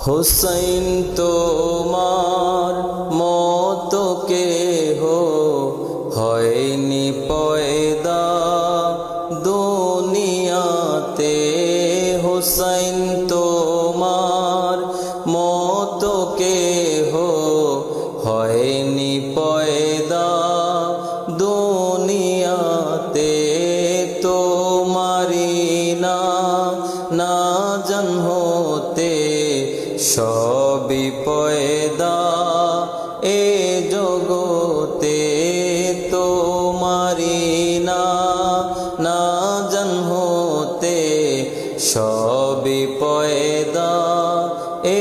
হুসাইন তোমার মতো কেহ হয়নি পয়দা দুনিয়াতে। হুসাইন তোমার মতো কেহ হয়নি পয়দা দুনিয়াতে। তোমারি না জান হতে সবই পয়দা এ জগতে। তোমারি না জান হতে সবই পয়দা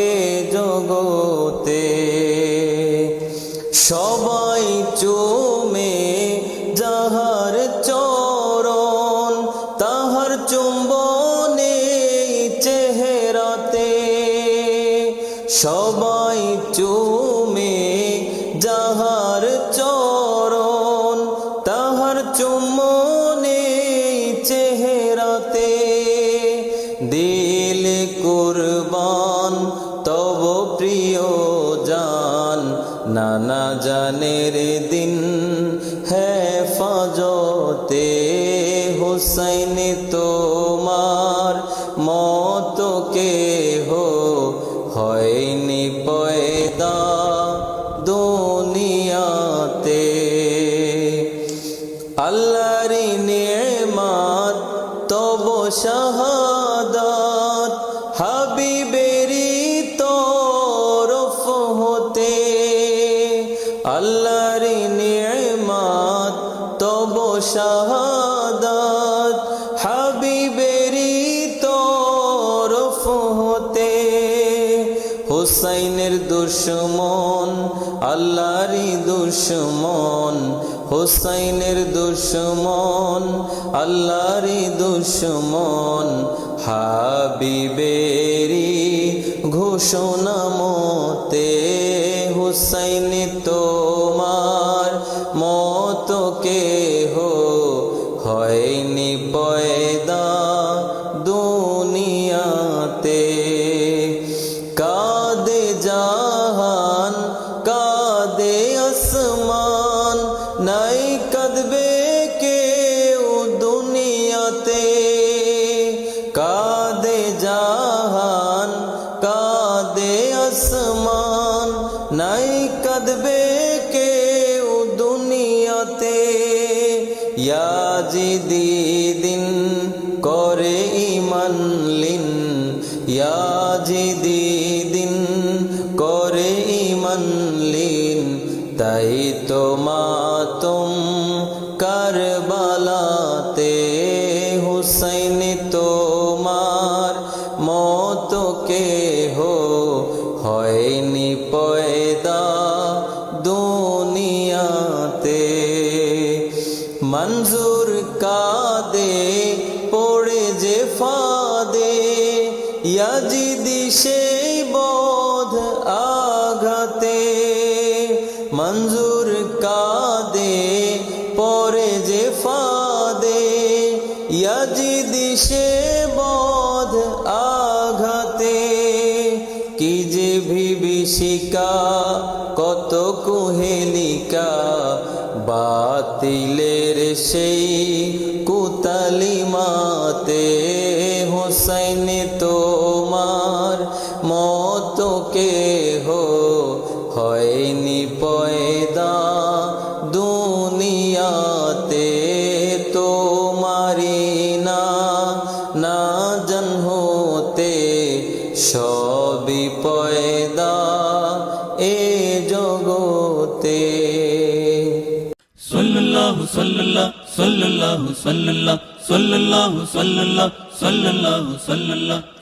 এ জগতে। সবাই চুমে যাহার চরণ তাহার চুম্বনে চেহারাতে। সবাই চুমে যাহার চরণ তাহার চুম্বনে চেহারাতে। দিল কুরবান তব প্রিয় জান নানা জানের দিন হেফাজতে। হুসাইন তোমার মতো কেহ হয়নি পয়দা দুনিয়াতে। আল্লাহর নেয়ামত তব শাহাদাত হাবিবেরি তরফ হতে। আল্লাহর নেয়ামত তব শাহাদাত হাবিবেরি তরফ হতে। হুসাইনের দুশমন আল্লাহরই দুশমন। হুসাইনের দুশমন আল্লাহরই দুশমন। হাবিবেরি ঘোষণা মতে। হুসাইন তোমার মতো কেহ হয়নি পয়দা দুনিয়াতে। কাঁদে জাহান কাঁদে আসমান নাই কাঁদবে কেউ দুনিয়াতে। কাঁদে জাহান কাঁদে আসমান নাই কাঁদবে কেউ দুনিয়াতে। ইয়াজিদি দিন করে ঈমান লিন। ইয়াজিদি দিন করে ঈমান লিন। তাই তো মাতুম কারবালাতে। হুসাইন তোমার মতো কেহ হয়নি পয়দা দুনিয়াতে। মঞ্জুর কাঁদে পড়ে যে ফাঁদে ইয়াজিদি সেই বোধ আঘাতে। মঞ্জুর কাঁদে পড়ে যে ফাঁদে ইয়াজিদি সে বোধ আঘাতে। কি যে বিভীষিকা কত কুহেলিকা বাতিলের সেই কুতালিমাতে। হুসাইন তোমার মতো কেহ হয়নি পয়দা দুনিয়াতে। তোমারি না জান হতে সবই পয়দা এ জগতে। সাল্লাল্লাহু সাল্লাল্লাহু সাল্লাল্লাহু সাল্লাল্লাহু সাল্লাল্লাহু সাল্লাল্লাহু সাল্লাল্লাহু সাল্লাল্লাহু